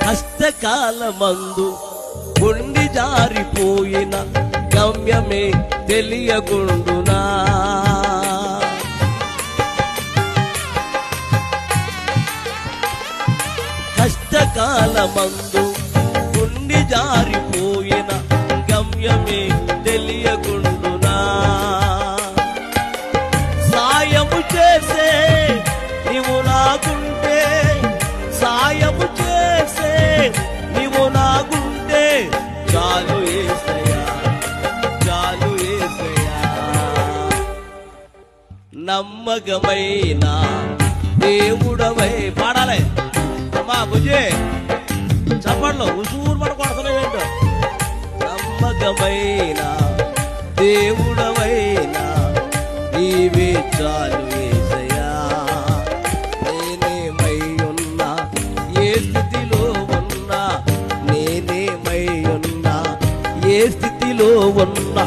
కష్టకాలమందు ఉండి జారిపోయిన గమ్యమే తెలియకుండునా. కష్టకాలమందు ఉండి జారిపోయిన గమ్యమే తెలియకుండునా. సాయము చేసే నీవు నాకుంటే, సాయము చేసే నీవు నాకుంటే చాలు యేసయ్యా, చాలు యేసయ్యా. నమ్మకమైన దేవుడవై పాడాలి అమ్మా బుజ్జే చప్పట్లో ఉసూరు మన కొడుతున్నాయంట. నమ్మకమైన దేవుడవైనా నీవే చాలు యేసయ్యా. నేనేమై ఉన్నా, ఏ స్థితిలో ఉన్నా, నేనేమై ఉన్నా, ఏ స్థితిలో ఉన్నా